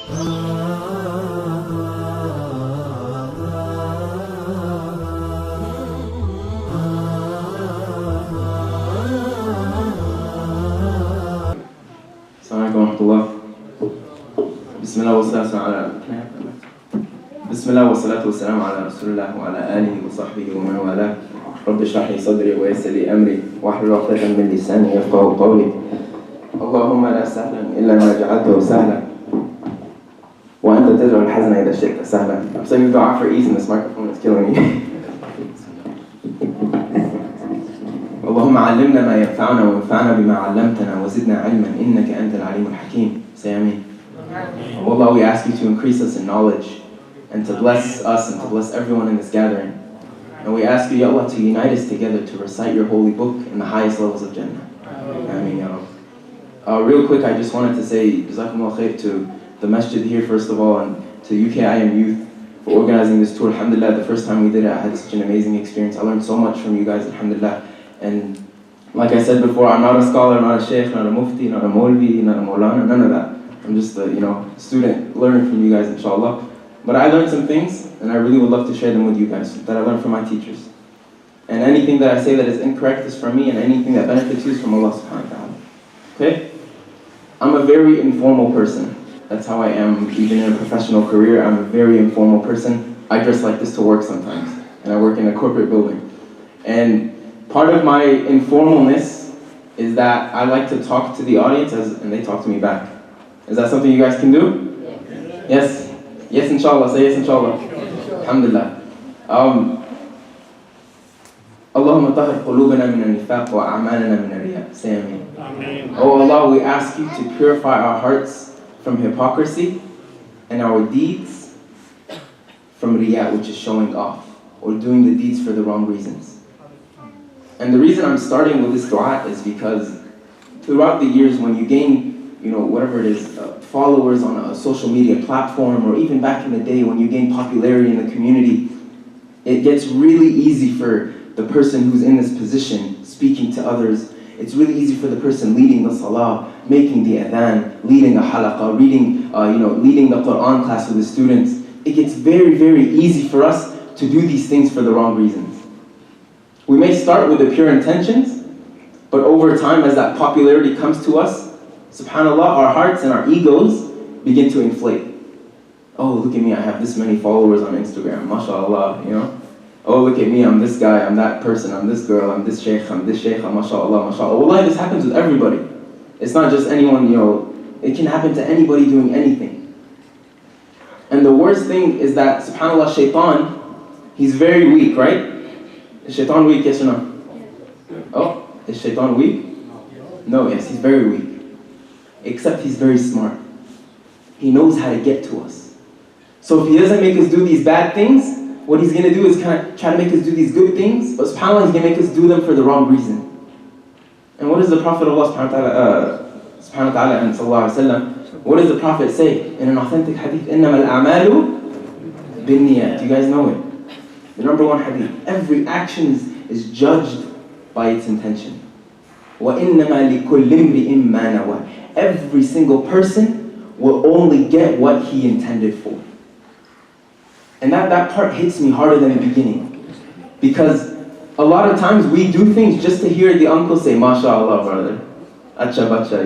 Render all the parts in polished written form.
بسم الله والصلاة والسلام على رسول الله وعلى آله وصحبه ومن والاه. رب اشرح لي صدري ويسر لي أمري واحلل عقدة من لساني يفقهوا قولي. اللهم لا سهلا إلا ما جعلته سهلا وأنت تجعل الحزن إذا شئت سهلا. I'm saying dua for ease and this microphone is killing me. اللهم علمنا ما ينفعنا وانفعنا بما علمتنا وزدنا علما إنك أنت العليم الحكيم. Say Ameen. Oh Allah, we ask you to increase us in knowledge and to bless us and to bless everyone in this gathering. And we ask you, Ya Allah, to unite us together to recite your holy book in the highest levels of Jannah. Ameen, Ya Rabb. Real quick, I just wanted to say Jazakumullah khair to the masjid here first of all, and to UKIM youth for organizing this tour. Alhamdulillah, the first time we did it, I had such an amazing experience. I learned so much from you guys, alhamdulillah. And like I said before, I'm not a scholar, not a sheikh, not a mufti, not a maulvi, not a maulana, none of that. I'm just a student learning from you guys, inshallah. But I learned some things, and I really would love to share them with you guys, that I learned from my teachers. And anything that I say that is incorrect is from me, and anything that benefits you is from Allah subhanahu wa ta'ala. Okay? I'm a very informal person. That's how I am, even in a professional career. I'm a very informal person. I dress like this to work sometimes, and I work in a corporate building. And part of my informalness is that I like to talk to the audience and they talk to me back. Is that something you guys can do? Yes? Yes, inshallah. Say yes, inshallah. Alhamdulillah. Allahumma tahir qulubana min al-nifaq wa a'malana min al-riya. Say Ameen. Oh Allah, we ask you to purify our hearts from hypocrisy and our deeds from riya, which is showing off or doing the deeds for the wrong reasons. And the reason I'm starting with this dua is because throughout the years when you gain, whatever it is, followers on a social media platform, or even back in the day when you gain popularity in the community, it gets really easy for the person who's in this position, speaking to others. It's really easy for the person leading the salah, making the adhan, leading a halaqah, leading the Quran class with the students. It gets very, very easy for us to do these things for the wrong reasons. We may start with the pure intentions, but over time, as that popularity comes to us, subhanAllah, our hearts and our egos begin to inflate. Oh, look at me, I have this many followers on Instagram, mashallah, Oh, look at me, I'm this guy, I'm that person, I'm this girl, I'm this shaykh, mashallah, mashallah. Wallahi, this happens with everybody. It's not just anyone, it can happen to anybody doing anything. And the worst thing is that, subhanAllah, shaitan, he's very weak, right? Is shaitan weak, yes or no? Oh, is shaitan weak? No, yes, he's very weak. Except he's very smart. He knows how to get to us. So if he doesn't make us do these bad things, what he's going to do is kind of try to make us do these good things, but subhanAllah, he's going to make us do them for the wrong reason. And what does the Prophet of Allah subhanahu wa ta'ala and sallallahu alayhi wa sallam, what does the Prophet say in an authentic hadith? إِنَّمَا الْأَعْمَالُ بِالنِّيَّاتِ. You guys know it. The number one hadith. Every action is judged by its intention. وَإِنَّمَا لِكُلِّ امْرِئٍ مَّا نَوَى. Every single person will only get what he intended for. And that part hits me harder than the beginning. Because a lot of times we do things just to hear the uncle say, MashaAllah, brother. Acha bacha,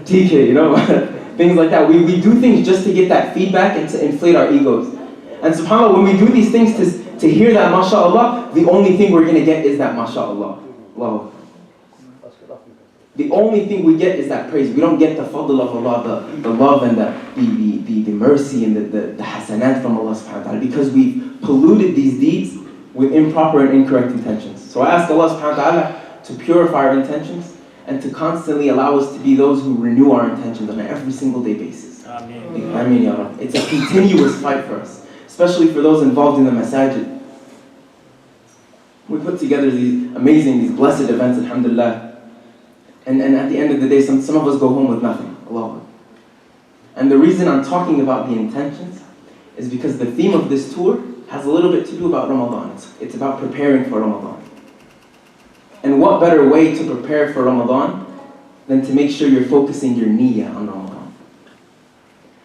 TK, things like that. We do things just to get that feedback and to inflate our egos. And subhanAllah, when we do these things to hear that MashaAllah, the only thing we're going to get is that MashaAllah. Allahu. The only thing we get is that praise. We don't get the fadl of Allah, the love and the mercy and the hasanat from Allah subhanahu wa ta'ala, because we've polluted these deeds with improper and incorrect intentions. So I ask Allah subhanahu wa ta'ala to purify our intentions and to constantly allow us to be those who renew our intentions on an every single day basis. Ameen, Ya Rabb. It's a continuous fight for us, especially for those involved in the masajid. We put together these blessed events, alhamdulillah. And at the end of the day, some of us go home with nothing. Allah. And the reason I'm talking about the intentions is because the theme of this tour has a little bit to do about Ramadan. It's about preparing for Ramadan. And what better way to prepare for Ramadan than to make sure you're focusing your niyyah on Ramadan.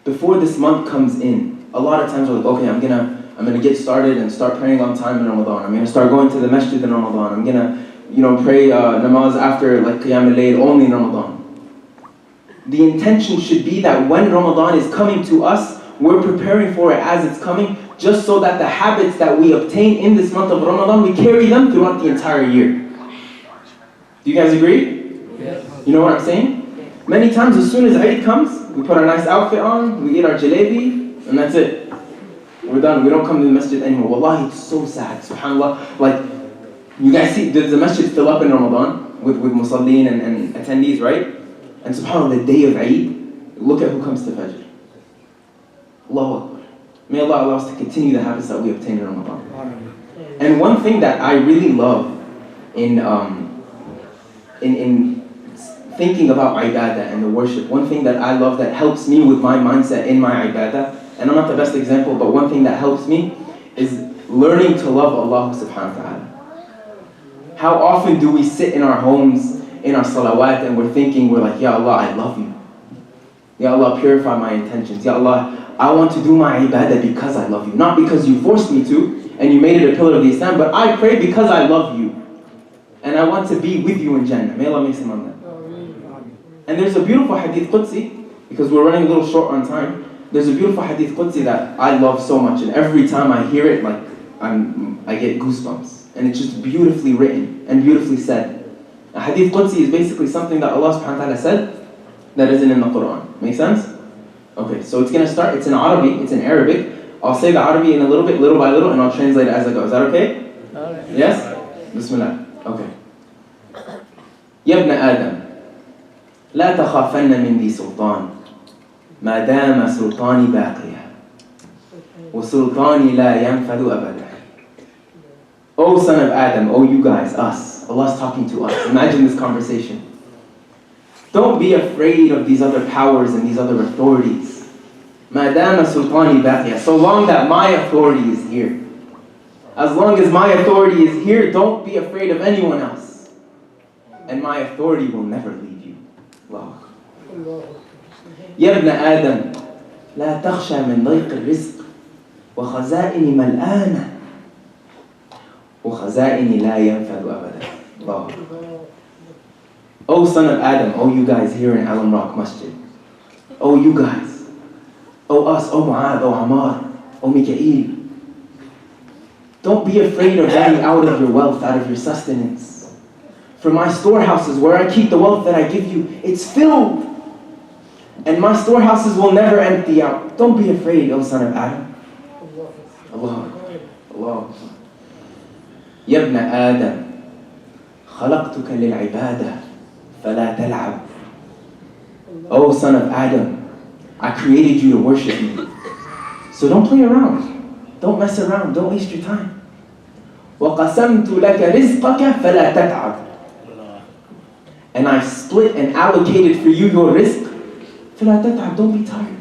before this month comes in, a lot of times we're like, okay, I'm gonna get started and start praying on time in Ramadan. I'm gonna start going to the masjid in Ramadan. I'm gonna, pray namaz after like Qiyam al-Layl only in Ramadan. The intention should be that when Ramadan is coming to us, we're preparing for it as it's coming, just so that the habits that we obtain in this month of Ramadan, we carry them throughout the entire year. Do you guys agree? Yes. You know what I'm saying? Many times as soon as Eid comes, we put our nice outfit on, we eat our jalebi, and that's it. We're done. We don't come to the masjid anymore. Wallahi, it's so sad. SubhanAllah. Like, you guys see, does the masjid fill up in Ramadan with musallin and attendees, right? And SubhanAllah, the day of Eid, look at who comes to Fajr. Allahu Akbar. May Allah allow us to continue the habits that we obtain in Ramadan. And one thing that I really love in thinking about ibadah and the worship, one thing that I love that helps me with my mindset in my ibadah, and I'm not the best example, but one thing that helps me is learning to love Allah subhanahu wa ta'ala. How often do we sit in our homes, in our salawat, and we're like, Ya Allah, I love you. Ya Allah, purify my intentions. Ya Allah, I want to do my ibadah because I love you. Not because you forced me to, and you made it a pillar of the Islam, but I pray because I love you. And I want to be with you in Jannah. May Allah make some on that. And there's a beautiful hadith Qudsi, because we're running a little short on time. There's a beautiful hadith Qudsi that I love so much, and every time I hear it, like I get goosebumps. And it's just beautifully written and beautifully said. A hadith Qudsi is basically something that Allah subhanahu wa ta'ala said that isn't in the Quran. Make sense? Okay, so it's going to start, it's in Arabic, it's in Arabic. I'll say the Arabic in a little bit, little by little, and I'll translate it as I go. Is that okay? Alright. Yes? Bismillah. Okay. يا ابن آدم لا تخافن من ذي سلطان ما دام سلطاني باقيا وسلطاني لا ينفذ أبدا. O son of Adam, O you guys, us. Allah's talking to us. Imagine this conversation. Don't be afraid of these other powers and these other authorities. ما دام سلطاني باقيا. So long that my authority is here. As long as my authority is here, don't be afraid of anyone else. And my authority will never leave you. Allah. يا ابن آدم لا تخشى من ضيق الرزق وخزائن ملآنة وخزائن لا ينفذ أبدا. Allah. O son of Adam, O you guys here in Alumn Rock Masjid. O you guys. O us, O Mouadh, O Ammar, O Mikael. Don't be afraid of running out of your wealth, out of your sustenance. For my storehouses, where I keep the wealth that I give you, it's filled. And my storehouses will never empty out. Don't be afraid, O son of Adam. Allah. Allah. يا ابن آدم خلقتك للعبادة فلا تلعب. O son of Adam, I created you to worship me. So don't play around. Don't mess around. Don't waste your time. وقسمت لك رزقك فلا تتعب. And I split and allocated for you your rizq. فلا تتعب. Don't be tired.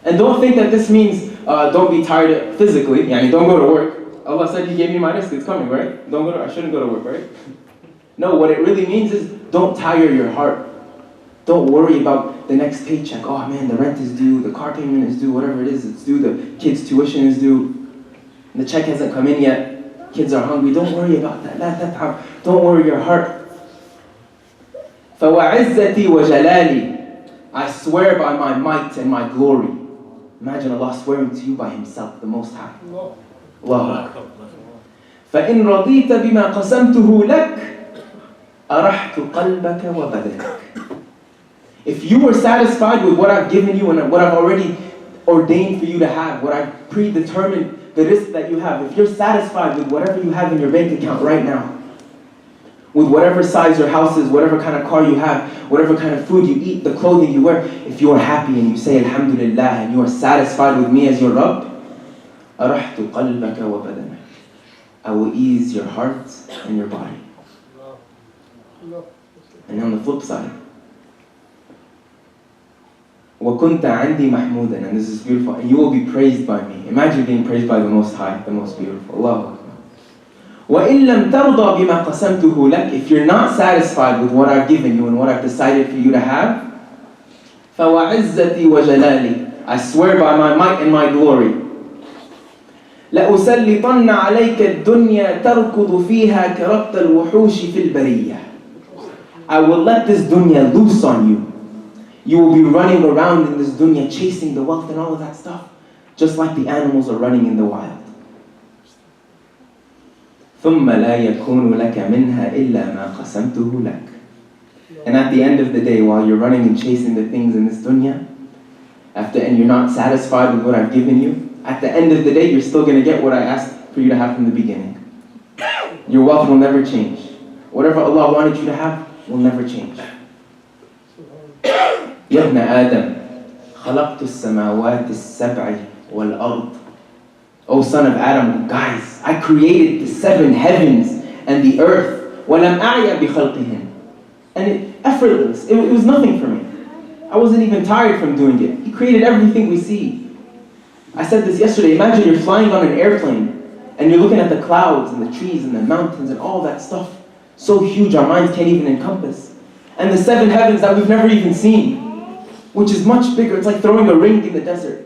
And don't think that this means don't be tired physically. Yani don't go to work. Allah said He gave me my rizq. It's coming, right? I shouldn't go to work, right? No, what it really means is don't tire your heart. Don't worry about the next paycheck. Oh man, the rent is due, the car payment is due, whatever it is, it's due, the kids' tuition is due. The check hasn't come in yet. Kids are hungry. Don't worry about that. لا تتعب. Don't worry your heart. فَوَعِزَّتِي وَجَلَالِي. I swear by my might and my glory. Imagine Allah swearing to you by Himself, the Most High. Allah. فَإِنْ رَضِيتَ بِمَا قَسَمْتُهُ لَكَ أَرَحْتُ قَلْبَكَ وَبَدَنَكَ. If you were satisfied with what I've given you and what I've already ordained for you to have, what I've predetermined, the risk that you have, if you're satisfied with whatever you have in your bank account right now, with whatever size your house is, whatever kind of car you have, whatever kind of food you eat, the clothing you wear, if you are happy and you say Alhamdulillah and you are satisfied with me as your Rabb, أَرَحْتُ قَلْبَكَ وَبَدَنَكَ. I will ease your heart and your body. And on the flip side, وَكُنْتَ عَنْدِي مَحْمُودًا. And this is beautiful. And you will be praised by me. Imagine being praised by the Most High, the Most Beautiful. Allah. وَإِن لَمْ تَرْضَى بِمَا قَسَمْتُهُ لَكَ. If you're not satisfied with what I've given you and what I've decided for you to have, فَوَعِزَّتِي وَجَلَالِي. I swear by my might and my glory. لأسلطن عليك الدنيا تركض فيها كركض الوحوش في البرية. I will let this dunya loose on you. You will be running around in this dunya chasing the wealth and all of that stuff, just like the animals are running in the wild. ثم لا يكون لك منها إلا ما قسمته لك. And at the end of the day, while you're running and chasing the things in this dunya, and you're not satisfied with what I've given you, at the end of the day, you're still going to get what I asked for you to have from the beginning. Your wealth will never change. Whatever Allah wanted you to have will never change. يا ابن آدم خلقت السماوات السبع والأرض. O son of Adam, guys, I created the 7 heavens and the earth. وَلَمْ أَعْيَ بِخَلْقِهِمْ. And effortless. It was nothing for me. I wasn't even tired from doing it. He created everything we see. I said this yesterday. Imagine you're flying on an airplane and you're looking at the clouds and the trees and the mountains and all that stuff. So huge our minds can't even encompass. And the 7 heavens that we've never even seen, which is much bigger. It's like throwing a ring in the desert.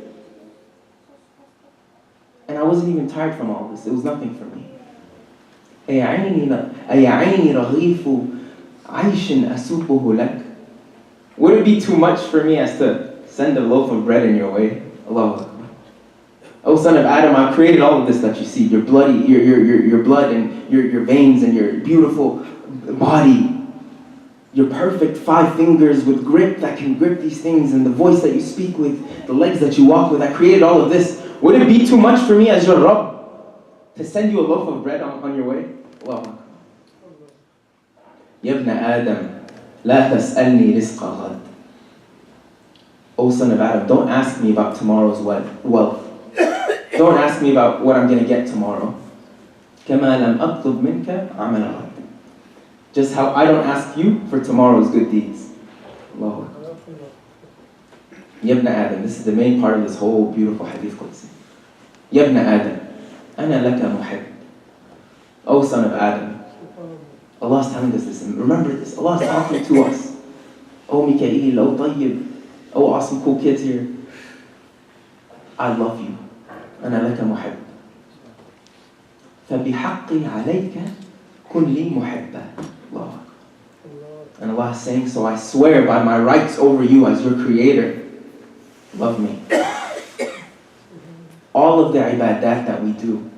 And I wasn't even tired from all this. It was nothing for me. Would it be too much for me as to send a loaf of bread in your way? Allahu Akbar. O son of Adam, I created all of this that you see. Your blood and your veins and your beautiful body. Your perfect 5 fingers with grip that can grip these things, and the voice that you speak with, the legs that you walk with. I created all of this. Would it be too much for me as your Rabb to send you a loaf of bread on your way? Allahu Akbar. يا ابن آدم لا تسألني رزق غد. O son of Adam, don't ask me about tomorrow's wealth. Don't ask me about what I'm going to get tomorrow. كما لم أطلب منك عمل غد. Just how I don't ask you for tomorrow's good deeds. Allahu Akbar. Ya ibn Adam, this is the main part of this whole beautiful hadith Qudsi. Ya ibn Adam, أنا لك محب. O son of Adam, Allah is telling us this, and remember this, Allah is talking to us. Oh Mikael, oh Tayyib, oh awesome cool kids here. I love you. أنا لك محب. فبحقي عليك كن لي محبا. And Allah is saying, so I swear by my rights over you as your creator, love me. All of the ibadat that we do,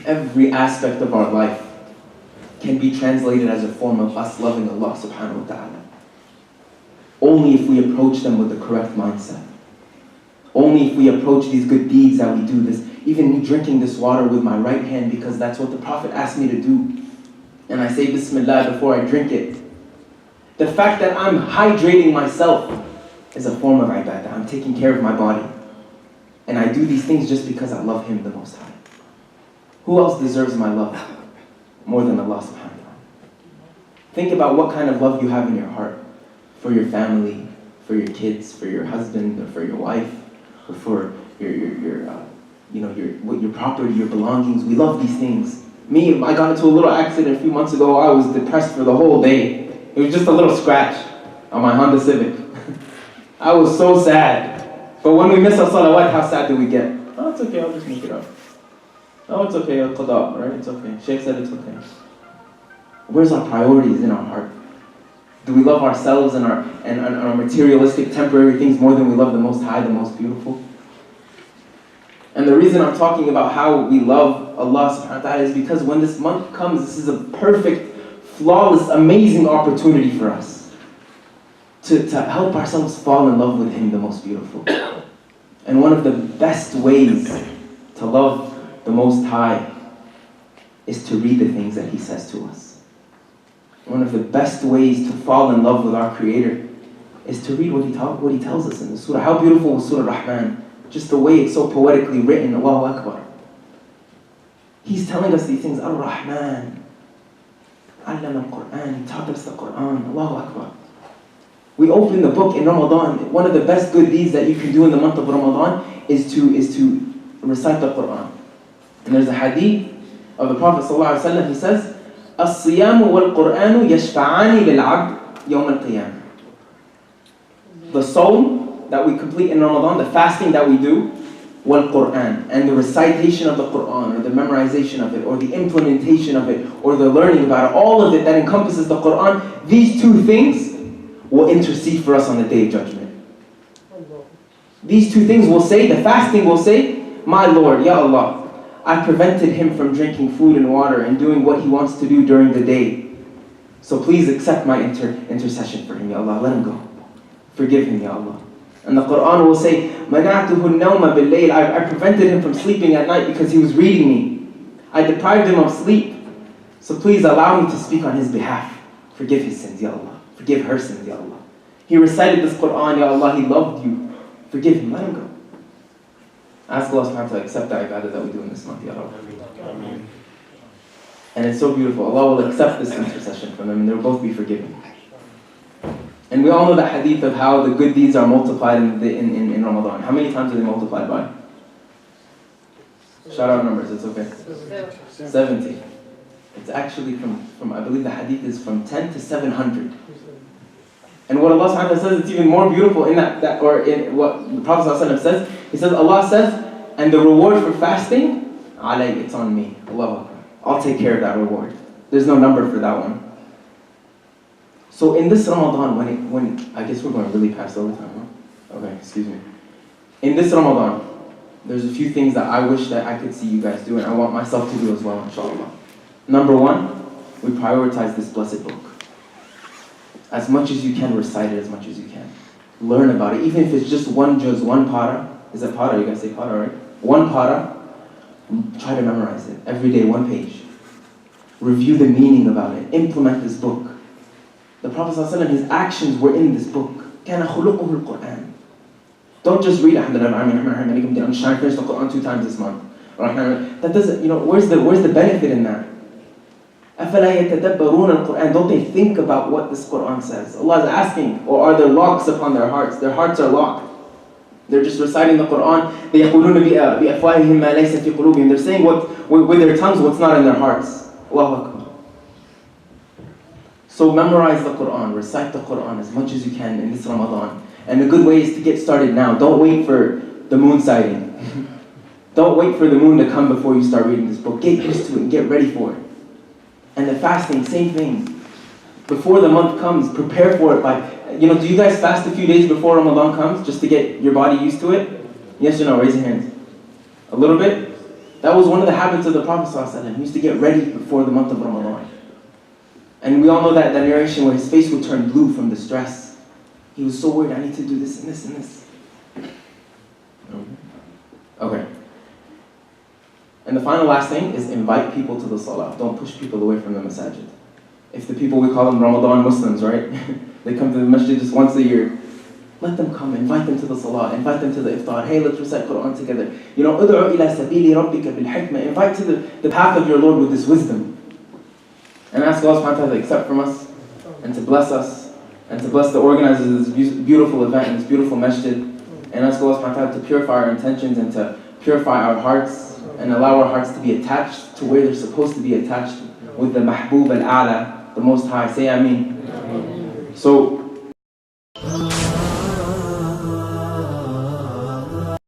every aspect of our life can be translated as a form of us loving Allah subhanahu wa ta'ala. Only if we approach them with the correct mindset. Only if we approach these good deeds that we do this. Even me drinking this water with my right hand because that's what the Prophet asked me to do. And I say Bismillah before I drink it. The fact that I'm hydrating myself is a form of ibadah. I'm taking care of my body. And I do these things just because I love Him the Most High. Who else deserves my love more than Allah subhanahu wa ta'ala? Think about what kind of love you have in your heart for your family, for your kids, for your husband, or for your wife, or for your property, your belongings. We love these things. Me, I got into a little accident a few months ago. I was depressed for the whole day. It was just a little scratch on my Honda Civic. I was so sad. But when we miss our salawat, how sad do we get? Oh, it's okay, I'll just make it up. Oh, it's okay, al-qada, right? It's okay. Shaykh said it's okay. Where's our priorities in our heart? Do we love ourselves and our materialistic, temporary things more than we love the Most High, the Most Beautiful? And the reason I'm talking about how we love Allah subhanahu wa ta'ala is because when this month comes, this is a perfect, flawless, amazing opportunity for us to help ourselves fall in love with Him, the Most Beautiful. And one of the best ways to love the Most High is to read the things that He says to us. One of the best ways to fall in love with our Creator is to read what He tells us in the surah. How beautiful was Surah Rahman? Just the way it's so poetically written, Allahu Akbar. He's telling us these things, Ar-Rahman, Allamn al-Quran, He taught us the Quran, Allahu Akbar. We open the book in Ramadan. One of the best good deeds that you can do in the month of Ramadan is to recite the Quran. And there's a hadith of the Prophet ﷺ, he says, الصيام والقرآن يشفعان للعبد يوم القيامة. The soul, that we complete in Ramadan, the fasting that we do, wal-Qur'an, and the recitation of the Qur'an, or the memorization of it, or the implementation of it, or the learning about it, all of it that encompasses the Qur'an, these two things will intercede for us on the Day of Judgment. These two things will say, the fasting will say, my Lord, Ya Allah, I prevented him from drinking food and water and doing what he wants to do during the day. So please accept my intercession for him, Ya Allah. Let him go. Forgive him, Ya Allah. And the Qur'an will say, مَنَعْتُهُ النَّوْمَ بِاللَّيْلِ, I prevented him from sleeping at night because he was reading me. I deprived him of sleep. So please allow me to speak on his behalf. Forgive his sins, Ya Allah. Forgive her sins, Ya Allah. He recited this Qur'an, Ya Allah, he loved you. Forgive him, let him go. Ask Allah subhanahu wa ta'ala to accept the ibadah that we do in this month, Ya Rabbi. Amen. And it's so beautiful. Allah will accept this intercession from them and they'll both be forgiven. And we all know that hadith of how the good deeds are multiplied in Ramadan. How many times are they multiplied by? Shout out numbers, it's okay. 70. It's actually from I believe the hadith is from 10 to 700. And what Allah subhanahu wa ta'ala says, it's even more beautiful in that or in what the Prophet ﷺ says. He says, Allah says, and the reward for fasting, alay, it's on me. Allah, I'll take care of that reward. There's no number for that one. So in this Ramadan, when I guess we're going really past all the time, huh? Okay, excuse me. In this Ramadan, there's a few things that I wish that I could see you guys do, and I want myself to do as well, inshallah. Number one, we prioritize this blessed book. As much as you can, recite it as much as you can. Learn about it, even if it's just one juz, one para. Is it para? You guys say para, right? One para. Try to memorize it. Every day, one page. Review the meaning about it. Implement this book. The Prophet ﷺ, his actions were in this book. كَانَ خُلُقُهُ الْقُرْآنِ. Don't just read Alhamdulillah, I'm just trying to finish the Qur'an 2 times this month. That doesn't, where's the benefit in that? أَفَلَا يَتَدَبَّرُونَ الْقُرْآنِ. Don't they think about what this Qur'an says? Allah is asking, or are there locks upon their hearts? Their hearts are locked. They're just reciting the Qur'an. يَقُولُونَ بِأَفْوَاهِهِمْ مَا لَيْسَ فِي قُلُوبِهِمْ. They're saying with their tongues what's not in their hearts. Allahu Akbar. So memorize the Qur'an, recite the Qur'an as much as you can in this Ramadan. And a good way is to get started now. Don't wait for the moon sighting. Don't wait for the moon to come before you start reading this book. Get used to it and get ready for it. And the fasting, same thing. Before the month comes, prepare for it by, do you guys fast a few days before Ramadan comes just to get your body used to it? Yes or no? Raise your hands. A little bit? That was one of the habits of the Prophet ﷺ. He used to get ready before the month of Ramadan. And we all know that narration where his face would turn blue from the stress. He was so worried, I need to do this and this and this. Okay. And the final last thing is invite people to the salah. Don't push people away from the masajid. If the people, we call them Ramadan Muslims, right? They come to the masjid just once a year. Let them come, invite them to the salah, invite them to the iftar. Hey, let's recite Qur'an together. ادعو إلى سبيل ربك بالحكمة. Invite to the path of your Lord with this wisdom. And ask Allah subhanahu wa ta'ala to accept from us, and to bless us, and to bless the organizers of this beautiful event and this beautiful masjid. And ask Allah subhanahu wa ta'ala to purify our intentions and to purify our hearts, and allow our hearts to be attached to where they're supposed to be attached with the Mahbub al-A'la, the Most High. Say Ameen. So